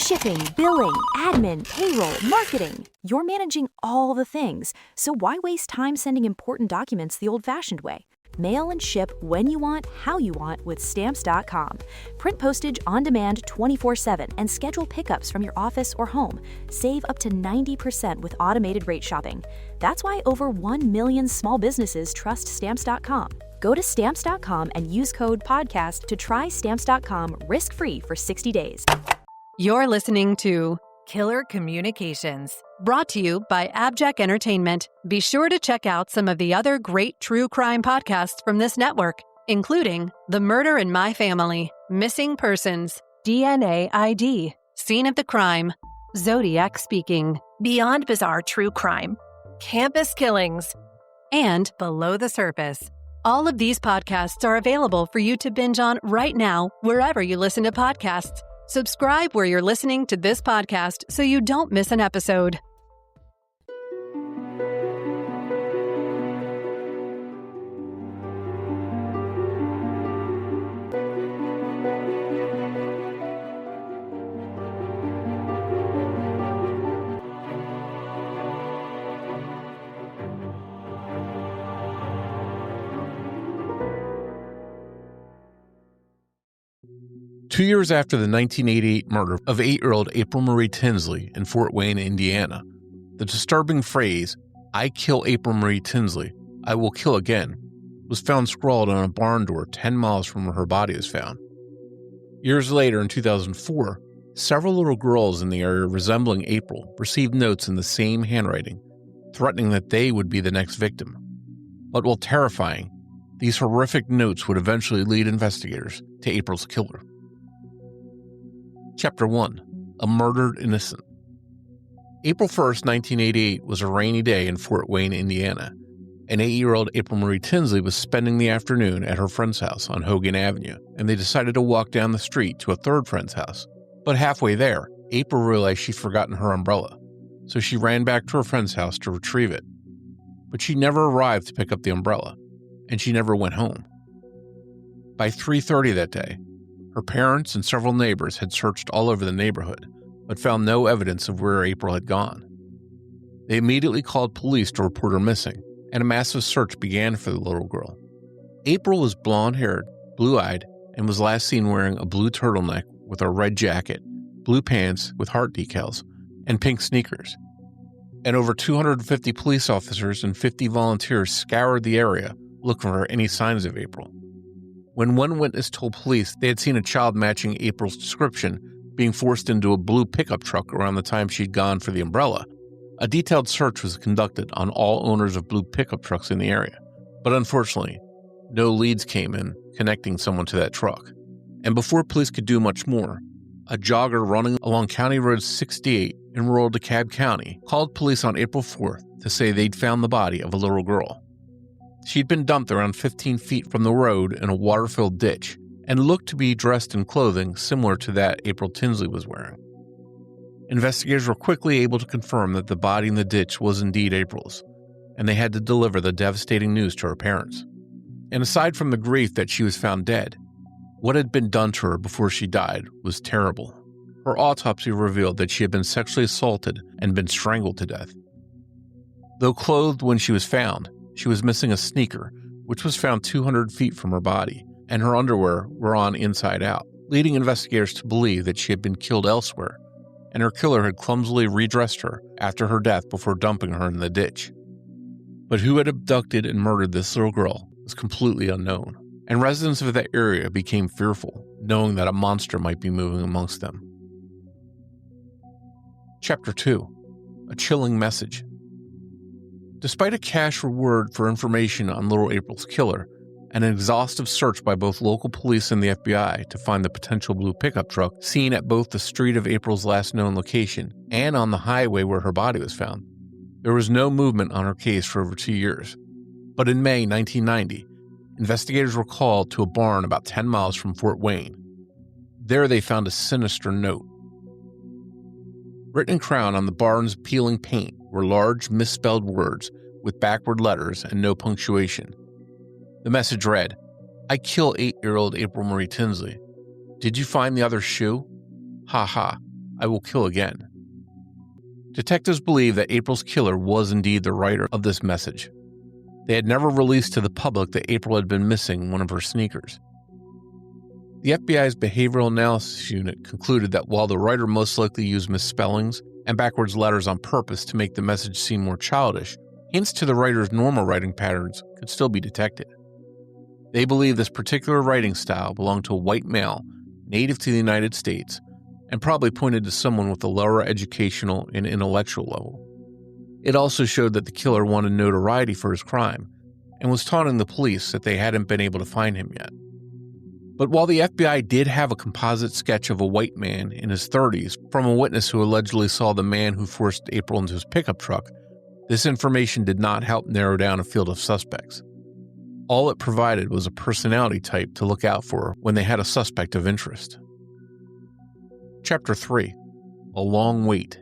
Shipping, billing, admin, payroll, marketing. You're managing all the things, so why waste time sending important documents the old-fashioned way? Mail and ship when you want, how you want with Stamps.com. Print postage on demand 24/7 and schedule pickups from your office or home. Save up to 90% with automated rate shopping. That's why over 1 million small businesses trust Stamps.com. Go to Stamps.com and use code PODCAST to try Stamps.com risk-free for 60 days. You're listening to Killer Communications, brought to you by AbJack Entertainment. Be sure to check out some of the other great true crime podcasts from this network, including The Murder in My Family, Missing Persons, DNA ID, Scene of the Crime, Zodiac Speaking, Beyond Bizarre True Crime, Campus Killings, and Below the Surface. All of these podcasts are available for you to binge on right now, wherever you listen to podcasts. Subscribe where you're listening to this podcast so you don't miss an episode. Two years after the 1988 murder of 8-year-old April Marie Tinsley in Fort Wayne, Indiana, the disturbing phrase, "I kill April Marie Tinsley, I will kill again," was found scrawled on a barn door 10 miles from where her body was found. Years later, in 2004, several little girls in the area resembling April received notes in the same handwriting, threatening that they would be the next victim. But while terrifying, these horrific notes would eventually lead investigators to April's killer. Chapter 1. A Murdered Innocent. April 1st, 1988 was a rainy day in Fort Wayne, Indiana, and 8-year-old April Marie Tinsley was spending the afternoon at her friend's house on Hogan Avenue, and they decided to walk down the street to a third friend's house. But halfway there, April realized she'd forgotten her umbrella, so she ran back to her friend's house to retrieve it. But she never arrived to pick up the umbrella, and she never went home. By 3:30 that day, her parents and several neighbors had searched all over the neighborhood, but found no evidence of where April had gone. They immediately called police to report her missing, and a massive search began for the little girl. April was blonde-haired, blue-eyed, and was last seen wearing a blue turtleneck with a red jacket, blue pants with heart decals, and pink sneakers. And over 250 police officers and 50 volunteers scoured the area looking for any signs of April. When one witness told police they had seen a child matching April's description being forced into a blue pickup truck around the time she'd gone for the umbrella, a detailed search was conducted on all owners of blue pickup trucks in the area. But unfortunately, no leads came in connecting someone to that truck. And before police could do much more, a jogger running along County Road 68 in rural DeKalb County called police on April 4th to say they'd found the body of a little girl. She'd been dumped around 15 feet from the road in a water-filled ditch and looked to be dressed in clothing similar to that April Tinsley was wearing. Investigators were quickly able to confirm that the body in the ditch was indeed April's, and they had to deliver the devastating news to her parents. And aside from the grief that she was found dead, what had been done to her before she died was terrible. Her autopsy revealed that she had been sexually assaulted and been strangled to death. Though clothed when she was found, she was missing a sneaker, which was found 200 feet from her body, and her underwear were on inside out, leading investigators to believe that she had been killed elsewhere, and her killer had clumsily redressed her after her death before dumping her in the ditch. But who had abducted and murdered this little girl was completely unknown, and residents of that area became fearful, knowing that a monster might be moving amongst them. Chapter 2. A Chilling Message. Despite a cash reward for information on little April's killer, and an exhaustive search by both local police and the FBI to find the potential blue pickup truck seen at both the street of April's last known location and on the highway where her body was found, there was no movement on her case for over 2 years. But in May 1990, investigators were called to a barn about 10 miles from Fort Wayne. There they found a sinister note. Written in crayon on the barn's peeling paint were large, misspelled words with backward letters and no punctuation. The message read, "I kill 8-year-old April Marie Tinsley. Did you find the other shoe? Ha ha. I will kill again." Detectives believe that April's killer was indeed the writer of this message. They had never released to the public that April had been missing one of her sneakers. The FBI's Behavioral Analysis Unit concluded that while the writer most likely used misspellings and backwards letters on purpose to make the message seem more childish, hints to the writer's normal writing patterns could still be detected. They believe this particular writing style belonged to a white male native to the United States and probably pointed to someone with a lower educational and intellectual level. It also showed that the killer wanted notoriety for his crime and was taunting the police that they hadn't been able to find him yet. But while the FBI did have a composite sketch of a white man in his 30s from a witness who allegedly saw the man who forced April into his pickup truck, this information did not help narrow down a field of suspects. All it provided was a personality type to look out for when they had a suspect of interest. Chapter 3. A Long Wait.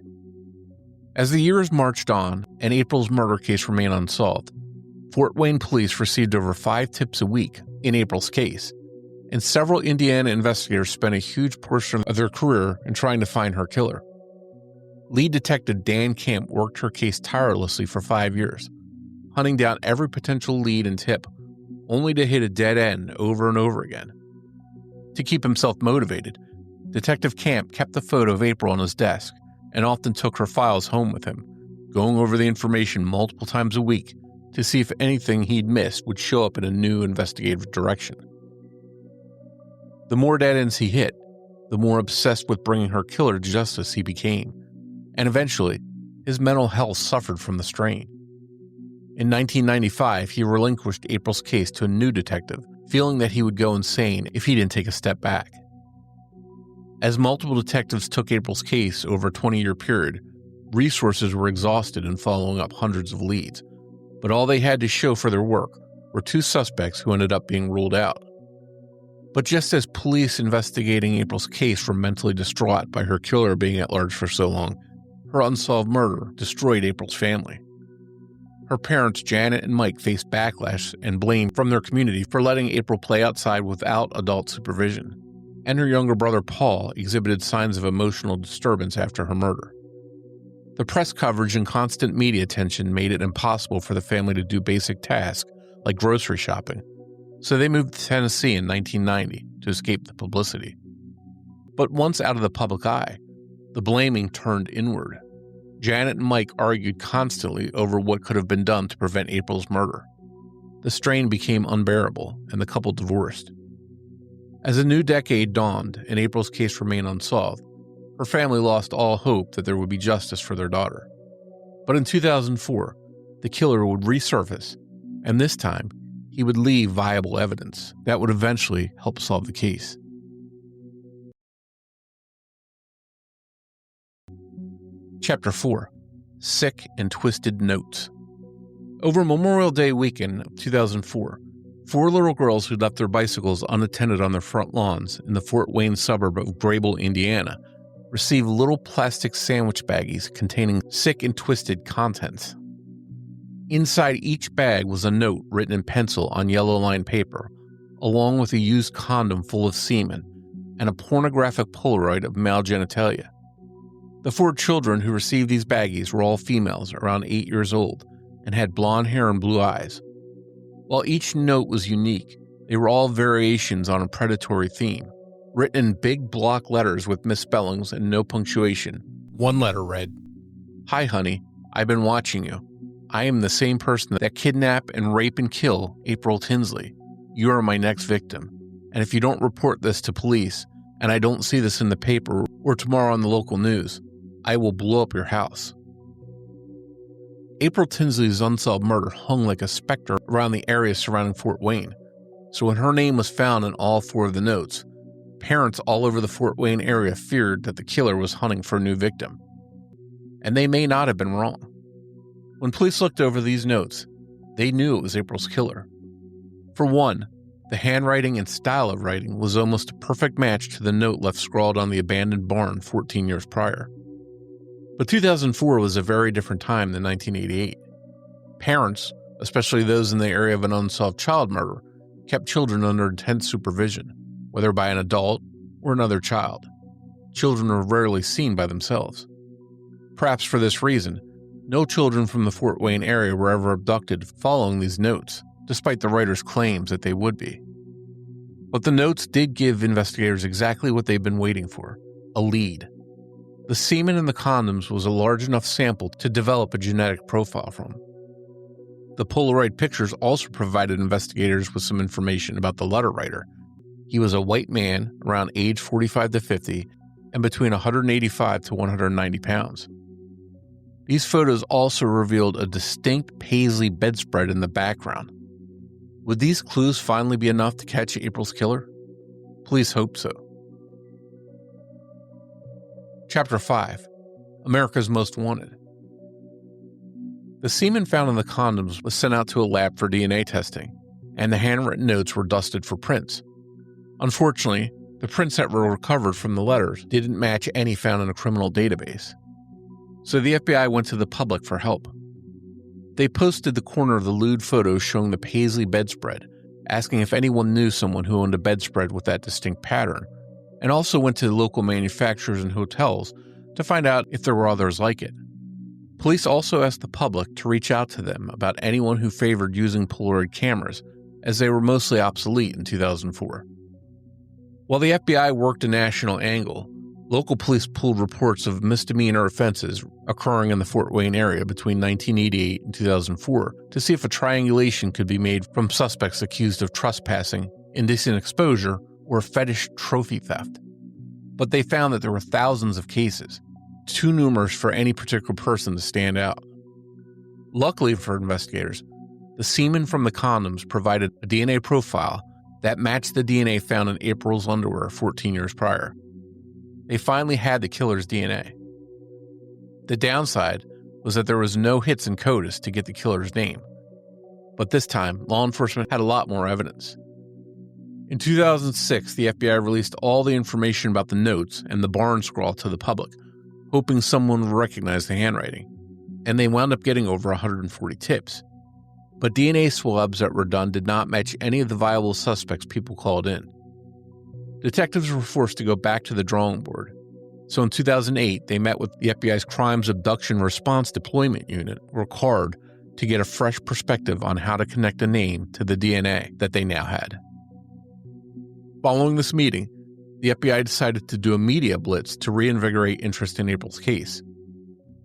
As the years marched on and April's murder case remained unsolved, Fort Wayne police received over 5 tips a week in April's case, and several Indiana investigators spent a huge portion of their career in trying to find her killer. Lead detective Dan Camp worked her case tirelessly for 5 years, hunting down every potential lead and tip, only to hit a dead end over and over again. To keep himself motivated, Detective Camp kept the photo of April on his desk and often took her files home with him, going over the information multiple times a week to see if anything he'd missed would show up in a new investigative direction. The more dead ends he hit, the more obsessed with bringing her killer to justice he became, and eventually, his mental health suffered from the strain. In 1995, he relinquished April's case to a new detective, feeling that he would go insane if he didn't take a step back. As multiple detectives took April's case over a 20-year period, resources were exhausted in following up hundreds of leads, but all they had to show for their work were 2 suspects who ended up being ruled out. But just as police investigating April's case were mentally distraught by her killer being at large for so long, her unsolved murder destroyed April's family. Her parents, Janet and Mike, faced backlash and blame from their community for letting April play outside without adult supervision, and her younger brother, Paul, exhibited signs of emotional disturbance after her murder. The press coverage and constant media attention made it impossible for the family to do basic tasks like grocery shopping, so they moved to Tennessee in 1990 to escape the publicity. But once out of the public eye, the blaming turned inward. Janet and Mike argued constantly over what could have been done to prevent April's murder. The strain became unbearable, and the couple divorced. As a new decade dawned and April's case remained unsolved, her family lost all hope that there would be justice for their daughter. But in 2004, the killer would resurface, and this time, he would leave viable evidence that would eventually help solve the case. Chapter 4. Sick and Twisted Notes. Over Memorial Day weekend of 2004, 4 little girls who left their bicycles unattended on their front lawns in the Fort Wayne suburb of Grable, Indiana, received little plastic sandwich baggies containing sick and twisted contents. Inside each bag was a note written in pencil on yellow-lined paper, along with a used condom full of semen and a pornographic Polaroid of male genitalia. The 4 children who received these baggies were all females around 8 years old and had blonde hair and blue eyes. While each note was unique, they were all variations on a predatory theme, written in big block letters with misspellings and no punctuation. One letter read, "Hi honey, I've been watching you. I am the same person that kidnapped and rape and kill April Tinsley. You are my next victim. And if you don't report this to police, and I don't see this in the paper or tomorrow on the local news, I will blow up your house." April Tinsley's unsolved murder hung like a specter around the area surrounding Fort Wayne. So when her name was found in all 4 of the notes, parents all over the Fort Wayne area feared that the killer was hunting for a new victim. And they may not have been wrong. When police looked over these notes, they knew it was April's killer. For one, the handwriting and style of writing was almost a perfect match to the note left scrawled on the abandoned barn 14 years prior. But 2004 was a very different time than 1988. Parents, especially those in the area of an unsolved child murder, kept children under intense supervision, whether by an adult or another child. children were rarely seen by themselves. Perhaps for this reason, no children from the Fort Wayne area were ever abducted following these notes, despite the writer's claims that they would be. But the notes did give investigators exactly what they'd been waiting for: a lead. The semen in the condoms was a large enough sample to develop a genetic profile from. The Polaroid pictures also provided investigators with some information about the letter writer. He was a white man around age 45 to 50 and between 185 to 190 pounds. These photos also revealed a distinct paisley bedspread in the background. Would these clues finally be enough to catch April's killer? Police hope so. Chapter 5. America's Most Wanted. The semen found in the condoms was sent out to a lab for DNA testing, and the handwritten notes were dusted for prints. Unfortunately, the prints that were recovered from the letters didn't match any found in a criminal database. So the FBI went to the public for help. They posted the corner of the lewd photo showing the paisley bedspread, asking if anyone knew someone who owned a bedspread with that distinct pattern, and also went to local manufacturers and hotels to find out if there were others like it. Police also asked the public to reach out to them about anyone who favored using Polaroid cameras, as they were mostly obsolete in 2004. While the FBI worked a national angle, local police pulled reports of misdemeanor offenses occurring in the Fort Wayne area between 1988 and 2004 to see if a triangulation could be made from suspects accused of trespassing, indecent exposure, or fetish trophy theft. But they found that there were thousands of cases, too numerous for any particular person to stand out. Luckily for investigators, the semen from the condoms provided a DNA profile that matched the DNA found in April's underwear 14 years prior. They finally had the killer's DNA. The downside was that there was no hits in CODIS to get the killer's name. But this time, law enforcement had a lot more evidence. In 2006, the FBI released all the information about the notes and the barn scrawl to the public, hoping someone would recognize the handwriting, and they wound up getting over 140 tips. But DNA swabs that were done did not match any of the viable suspects people called in. Detectives were forced to go back to the drawing board. So in 2008, they met with the FBI's Crimes Abduction Response Deployment Unit, or CARD, to get a fresh perspective on how to connect a name to the DNA that they now had. Following this meeting, the FBI decided to do a media blitz to reinvigorate interest in April's case.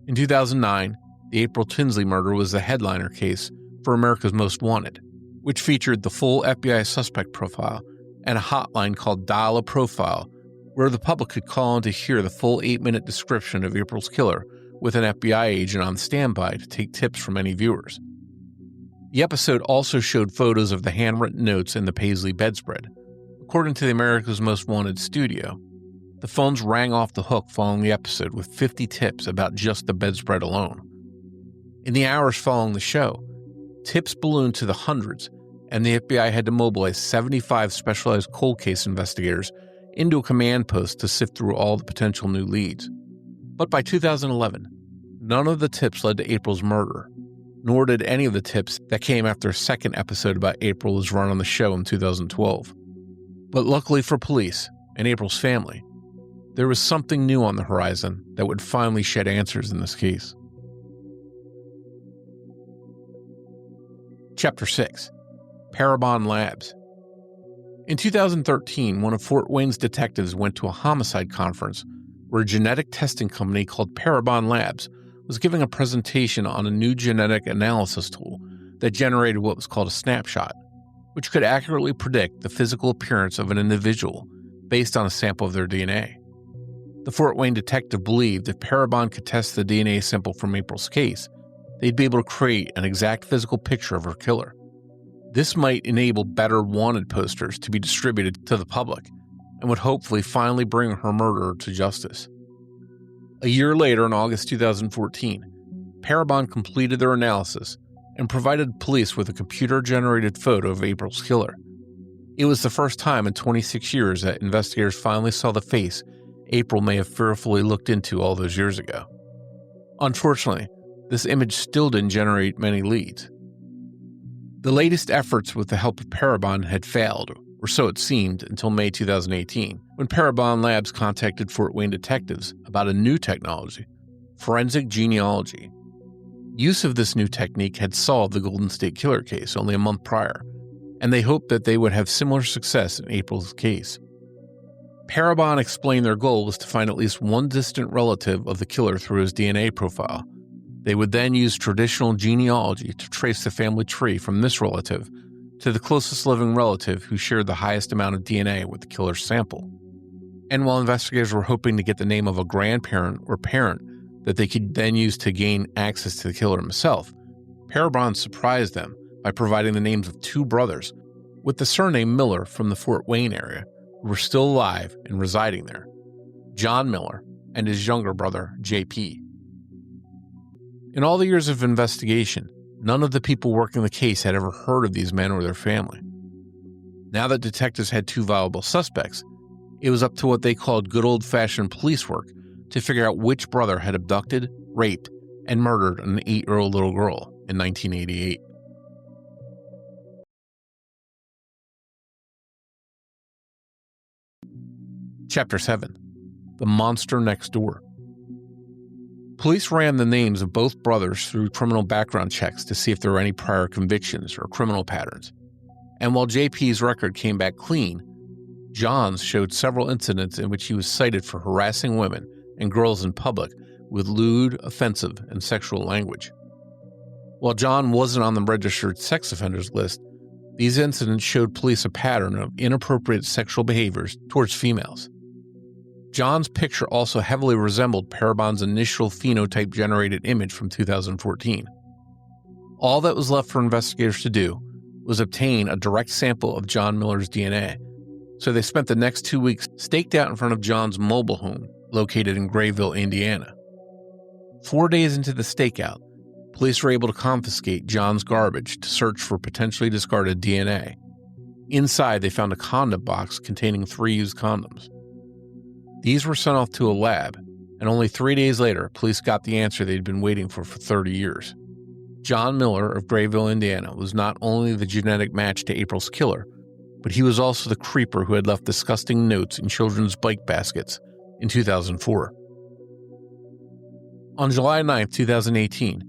In 2009, the April Tinsley murder was the headliner case for America's Most Wanted, which featured the full FBI suspect profile and a hotline called Dial a Profile, where the public could call in to hear the full 8-minute description of April's killer with an FBI agent on standby to take tips from any viewers. The episode also showed photos of the handwritten notes in the paisley bedspread. According to the America's Most Wanted studio, the phones rang off the hook following the episode with 50 tips about just the bedspread alone. In the hours following the show, tips ballooned to the hundreds, and the FBI had to mobilize 75 specialized cold case investigators into a command post to sift through all the potential new leads. But by 2011, none of the tips led to April's murder, nor did any of the tips that came after a second episode about April was run on the show in 2012. But luckily for police and April's family, there was something new on the horizon that would finally shed answers in this case. Chapter 6. Parabon Labs. In 2013, one of Fort Wayne's detectives went to a homicide conference where a genetic testing company called Parabon Labs was giving a presentation on a new genetic analysis tool that generated what was called a snapshot, which could accurately predict the physical appearance of an individual based on a sample of their DNA. The Fort Wayne detective believed if Parabon could test the DNA sample from April's case, they'd be able to create an exact physical picture of her killer. This might enable better wanted posters to be distributed to the public and would hopefully finally bring her murderer to justice. A year later, in August 2014, Parabon completed their analysis and provided police with a computer-generated photo of April's killer. It was the first time in 26 years that investigators finally saw the face April may have fearfully looked into all those years ago. Unfortunately, this image still didn't generate many leads. The latest efforts with the help of Parabon had failed, or so it seemed until May 2018, when Parabon Labs contacted Fort Wayne detectives about a new technology, forensic genealogy. Use of this new technique had solved the Golden State Killer case only a month prior, and they hoped that they would have similar success in April's case. Parabon explained their goal was to find at least one distant relative of the killer through his DNA profile. They would then use traditional genealogy to trace the family tree from this relative to the closest living relative who shared the highest amount of DNA with the killer's sample. And while investigators were hoping to get the name of a grandparent or parent that they could then use to gain access to the killer himself, Parabon surprised them by providing the names of two brothers with the surname Miller from the Fort Wayne area who were still alive and residing there, John Miller and his younger brother, JP. In all the years of investigation, none of the people working the case had ever heard of these men or their family. Now that detectives had two viable suspects, it was up to what they called good old-fashioned police work to figure out which brother had abducted, raped, and murdered an 8-year-old little girl in 1988. Chapter 7. The Monster Next Door. Police ran the names of both brothers through criminal background checks to see if there were any prior convictions or criminal patterns. And while JP's record came back clean, John's showed several incidents in which he was cited for harassing women and girls in public with lewd, offensive, and sexual language. While John wasn't on the registered sex offenders list, these incidents showed police a pattern of inappropriate sexual behaviors towards females. John's picture also heavily resembled Parabon's initial phenotype-generated image from 2014. All that was left for investigators to do was obtain a direct sample of John Miller's DNA, so they spent the next 2 weeks staked out in front of John's mobile home located in Grayville, Indiana. 4 days into the stakeout, police were able to confiscate John's garbage to search for potentially discarded DNA. Inside, they found a condom box containing 3 used condoms. These were sent off to a lab, and only 3 days later, police got the answer they'd been waiting for 30 years. John Miller of Grayville, Indiana, was not only the genetic match to April's killer, but he was also the creeper who had left disgusting notes in children's bike baskets in 2004. On July 9, 2018,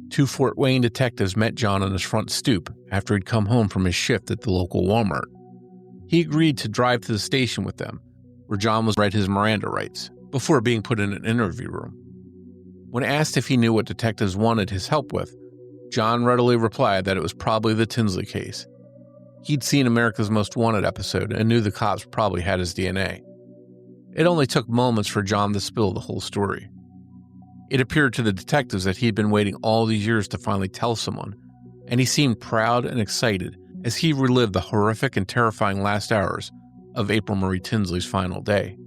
2 Fort Wayne detectives met John on his front stoop after he'd come home from his shift at the local Walmart. He agreed to drive to the station with them, where John was read his Miranda rights, before being put in an interview room. When asked if he knew what detectives wanted his help with, John readily replied that it was probably the Tinsley case. He'd seen America's Most Wanted episode and knew the cops probably had his DNA. It only took moments for John to spill the whole story. It appeared to the detectives that he'd been waiting all these years to finally tell someone, and he seemed proud and excited as he relived the horrific and terrifying last hours of April Marie Tinsley's final day.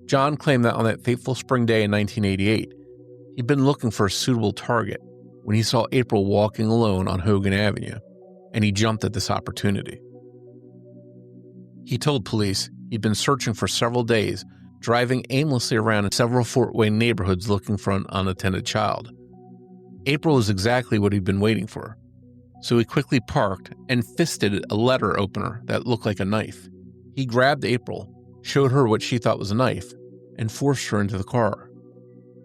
John claimed that on that fateful spring day in 1988, he'd been looking for a suitable target when he saw April walking alone on Hogan Avenue, and he jumped at this opportunity. He told police he'd been searching for several days, driving aimlessly around in several Fort Wayne neighborhoods looking for an unattended child. April was exactly what he'd been waiting for, so he quickly parked and fisted a letter opener that looked like a knife. He grabbed April, showed her what she thought was a knife, and forced her into the car.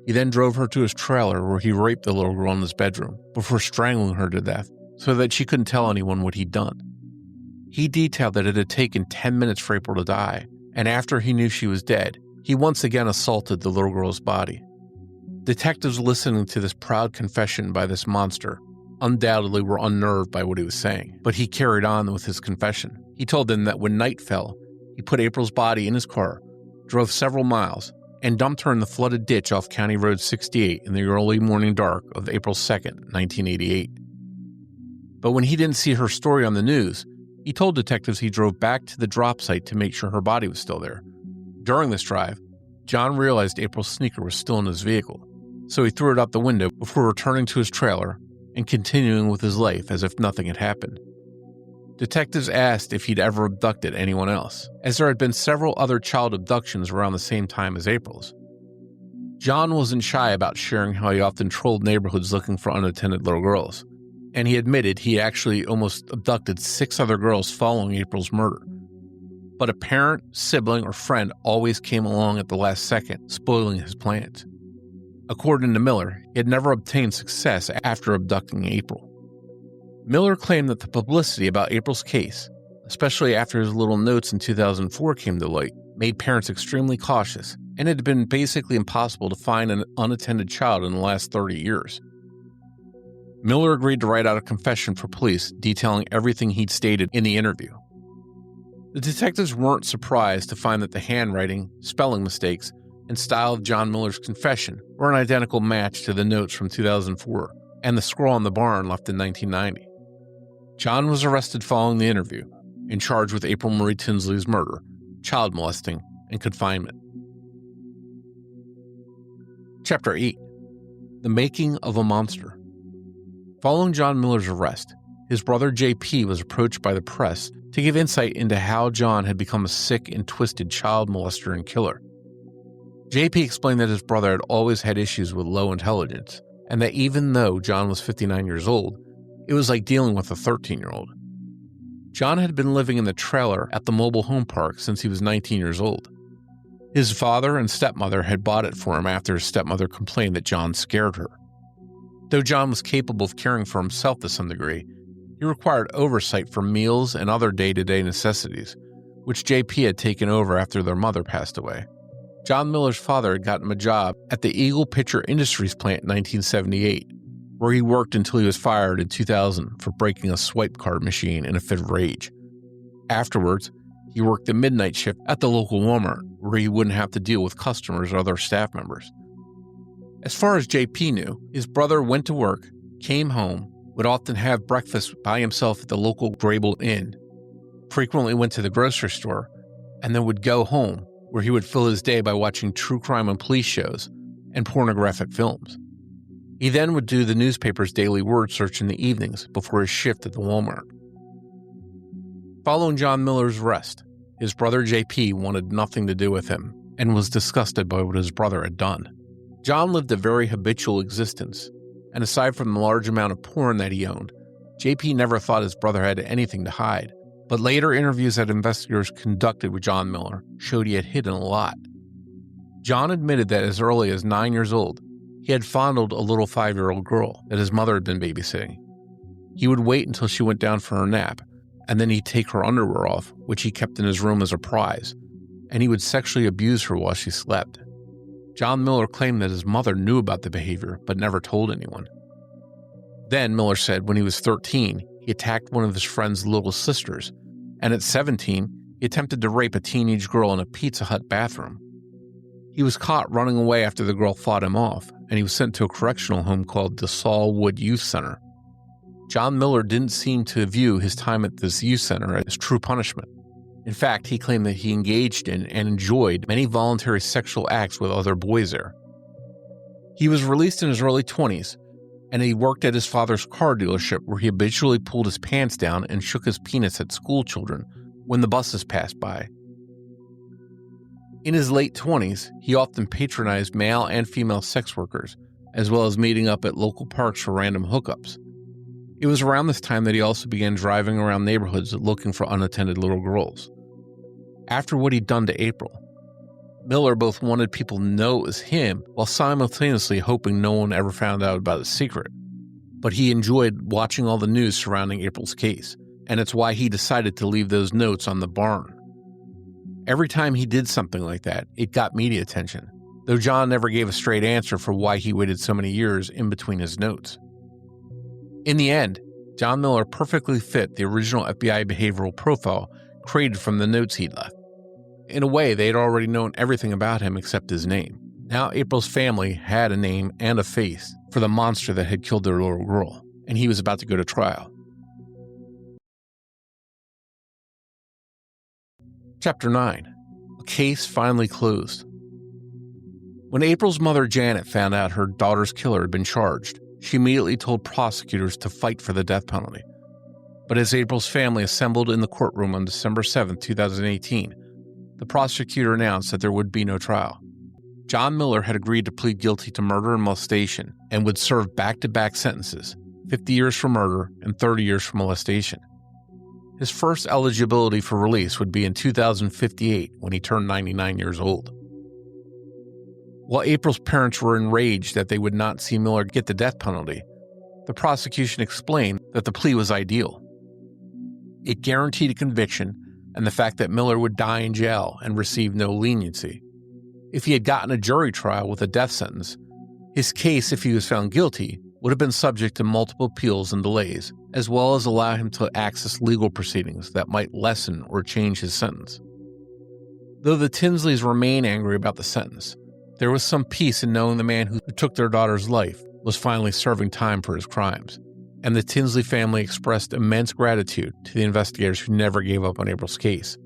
He then drove her to his trailer where he raped the little girl in his bedroom before strangling her to death so that she couldn't tell anyone what he'd done. He detailed that it had taken 10 minutes for April to die, and after he knew she was dead, he once again assaulted the little girl's body. Detectives listening to this proud confession by this monster undoubtedly were unnerved by what he was saying, but he carried on with his confession. He told them that when night fell, he put April's body in his car, drove several miles, and dumped her in the flooded ditch off County Road 68 in the early morning dark of April 2nd, 1988. But when he didn't see her story on the news, he told detectives he drove back to the drop site to make sure her body was still there. During this drive, John realized April's sneaker was still in his vehicle, so he threw it out the window before returning to his trailer and continuing with his life as if nothing had happened. Detectives asked if he'd ever abducted anyone else, as there had been several other child abductions around the same time as April's. John wasn't shy about sharing how he often trolled neighborhoods looking for unattended little girls, and he admitted he actually almost abducted 6 other girls following April's murder, but a parent, sibling, or friend always came along at the last second, spoiling his plans. According to Miller, he had never obtained success after abducting April. Miller claimed that the publicity about April's case, especially after his little notes in 2004 came to light, made parents extremely cautious, and it had been basically impossible to find an unattended child in the last 30 years. Miller agreed to write out a confession for police detailing everything he'd stated in the interview. The detectives weren't surprised to find that the handwriting, spelling mistakes, and style of John Miller's confession were an identical match to the notes from 2004 and the scrawl in the barn left in 1990. John was arrested following the interview and charged with April Marie Tinsley's murder, child molesting, and confinement. Chapter 8. The Making of a Monster. Following John Miller's arrest, his brother JP was approached by the press to give insight into how John had become a sick and twisted child molester and killer. JP explained that his brother had always had issues with low intelligence, and that even though John was 59 years old, it was like dealing with a 13-year-old. John had been living in the trailer at the mobile home park since he was 19 years old. His father and stepmother had bought it for him after his stepmother complained that John scared her. Though John was capable of caring for himself to some degree, he required oversight for meals and other day-to-day necessities, which JP had taken over after their mother passed away. John Miller's father had gotten him a job at the Eagle Pitcher Industries plant in 1978, where he worked until he was fired in 2000 for breaking a swipe card machine in a fit of rage. Afterwards, he worked the midnight shift at the local Walmart, where he wouldn't have to deal with customers or other staff members. As far as JP knew, his brother went to work, came home, would often have breakfast by himself at the local Grable Inn, frequently went to the grocery store, and then would go home, where he would fill his day by watching true crime and police shows and pornographic films. He then would do the newspaper's daily word search in the evenings before his shift at the Walmart. Following John Miller's arrest, his brother JP wanted nothing to do with him and was disgusted by what his brother had done. John lived a very habitual existence, and aside from the large amount of porn that he owned, JP never thought his brother had anything to hide. But later interviews that investigators conducted with John Miller showed he had hidden a lot. John admitted that as early as 9 years old, he had fondled a little 5-year-old girl that his mother had been babysitting. He would wait until she went down for her nap, and then he'd take her underwear off, which he kept in his room as a prize, and he would sexually abuse her while she slept. John Miller claimed that his mother knew about the behavior but never told anyone. Then, Miller said, when he was 13, he attacked one of his friend's little sisters, and at 17, he attempted to rape a teenage girl in a Pizza Hut bathroom. He was caught running away after the girl fought him off, and he was sent to a correctional home called the Saulwood Youth Center. John Miller didn't seem to view his time at this youth center as true punishment. In fact, he claimed that he engaged in and enjoyed many voluntary sexual acts with other boys there. He was released in his early 20s, and he worked at his father's car dealership where he habitually pulled his pants down and shook his penis at school children when the buses passed by. In his late 20s, he often patronized male and female sex workers, as well as meeting up at local parks for random hookups. It was around this time that he also began driving around neighborhoods looking for unattended little girls. After what he'd done to April, Miller both wanted people to know it was him while simultaneously hoping no one ever found out about his secret. But he enjoyed watching all the news surrounding April's case, and it's why he decided to leave those notes on the barn. Every time he did something like that, it got media attention, though John never gave a straight answer for why he waited so many years in between his notes. In the end, John Miller perfectly fit the original FBI behavioral profile created from the notes he'd left. In a way, they had already known everything about him except his name. Now April's family had a name and a face for the monster that had killed their little girl, and he was about to go to trial. Chapter 9. A Case Finally Closed. When April's mother Janet found out her daughter's killer had been charged, she immediately told prosecutors to fight for the death penalty. But as April's family assembled in the courtroom on December 7, 2018, the prosecutor announced that there would be no trial. John Miller had agreed to plead guilty to murder and molestation and would serve back-to-back sentences, 50 years for murder and 30 years for molestation. His first eligibility for release would be in 2058 when he turned 99 years old. While April's parents were enraged that they would not see Miller get the death penalty, the prosecution explained that the plea was ideal. It guaranteed a conviction and the fact that Miller would die in jail and receive no leniency. If he had gotten a jury trial with a death sentence, his case, if he was found guilty, would have been subject to multiple appeals and delays, as well as allow him to access legal proceedings that might lessen or change his sentence. Though the Tinsleys remain angry about the sentence, there was some peace in knowing the man who took their daughter's life was finally serving time for his crimes, and the Tinsley family expressed immense gratitude to the investigators who never gave up on April's case.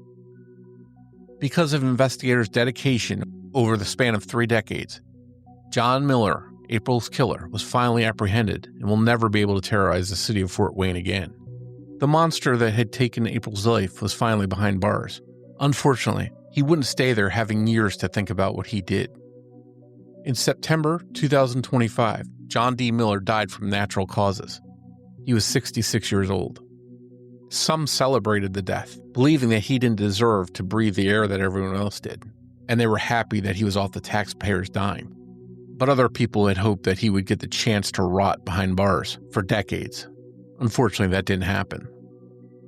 Because of investigators' dedication over the span of 3 decades, John Miller, April's killer, was finally apprehended and will never be able to terrorize the city of Fort Wayne again. The monster that had taken April's life was finally behind bars. Unfortunately, he wouldn't stay there, having years to think about what he did. In September 2025, John D. Miller died from natural causes. He was 66 years old. Some celebrated the death, believing that he didn't deserve to breathe the air that everyone else did, and they were happy that he was off the taxpayers' dime. But other people had hoped that he would get the chance to rot behind bars for decades. Unfortunately, that didn't happen.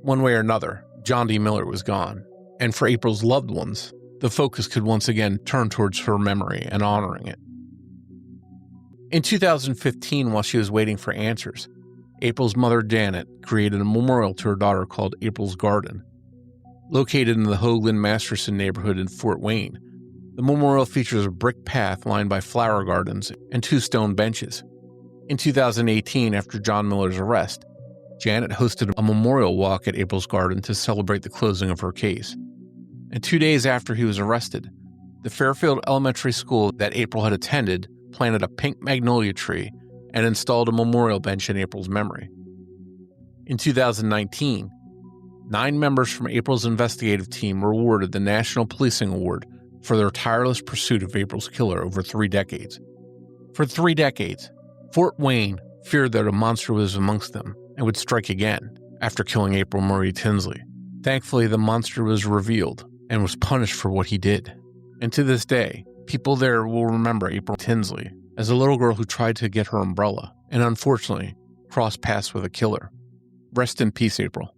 One way or another, John D. Miller was gone, and for April's loved ones, the focus could once again turn towards her memory and honoring it. In 2015, while she was waiting for answers, April's mother, Janet, created a memorial to her daughter called April's Garden. Located in the Hoagland Masterson neighborhood in Fort Wayne, the memorial features a brick path lined by flower gardens and 2 stone benches. In 2018, after John Miller's arrest, Janet hosted a memorial walk at April's Garden to celebrate the closing of her case. And 2 days after he was arrested, the Fairfield Elementary School that April had attended planted a pink magnolia tree and installed a memorial bench in April's memory. In 2019, 9 members from April's investigative team were awarded the National Policing Award for their tireless pursuit of April's killer over 3 decades. For 3 decades, Fort Wayne feared that a monster was amongst them and would strike again after killing April Marie Tinsley. Thankfully, the monster was revealed and was punished for what he did. And to this day, people there will remember April Tinsley as a little girl who tried to get her umbrella and unfortunately crossed paths with a killer. Rest in peace, April.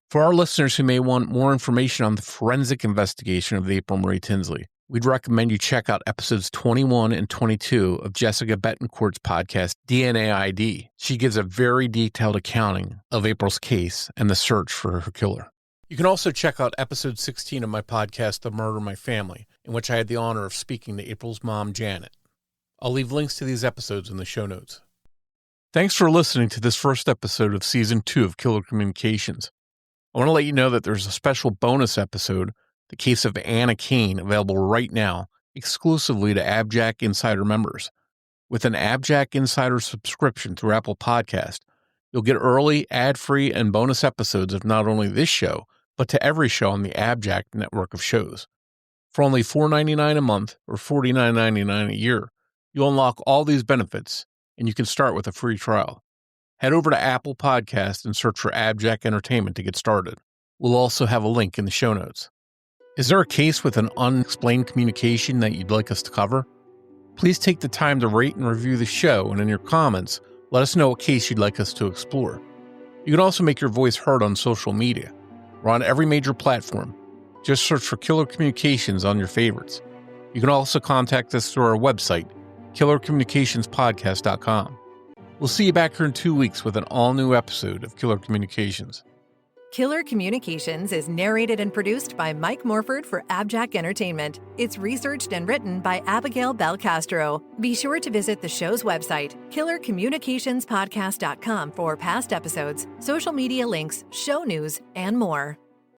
For our listeners who may want more information on the forensic investigation of the April Marie Tinsley, we'd recommend you check out episodes 21 and 22 of Jessica Betancourt's podcast, DNA ID. She gives a very detailed accounting of April's case and the search for her killer. You can also check out episode 16 of my podcast, The Murder of My Family, in which I had the honor of speaking to April's mom, Janet. I'll leave links to these episodes in the show notes. Thanks for listening to this first episode of Season 2 of Killer Communications. I want to let you know that there's a special bonus episode, The Case of Anna Kane, available right now, exclusively to AbJack Insider members. With an AbJack Insider subscription through Apple Podcast, you'll get early, ad-free, and bonus episodes of not only this show, but to every show on the AbJack network of shows. For only $4.99 a month or $49.99 a year, you'll unlock all these benefits, and you can start with a free trial. Head over to Apple Podcast and search for AbJack Entertainment to get started. We'll also have a link in the show notes. Is there a case with an unexplained communication that you'd like us to cover? Please take the time to rate and review the show, and in your comments, let us know what case you'd like us to explore. You can also make your voice heard on social media. We're on every major platform. Just search for Killer Communications on your favorites. You can also contact us through our website, killercommunicationspodcast.com. We'll see you back here in 2 weeks with an all-new episode of Killer Communications. Killer Communications is narrated and produced by Mike Morford for AbJack Entertainment. It's researched and written by Abigail Belcastro. Be sure to visit the show's website, killercommunicationspodcast.com, for past episodes, social media links, show news, and more.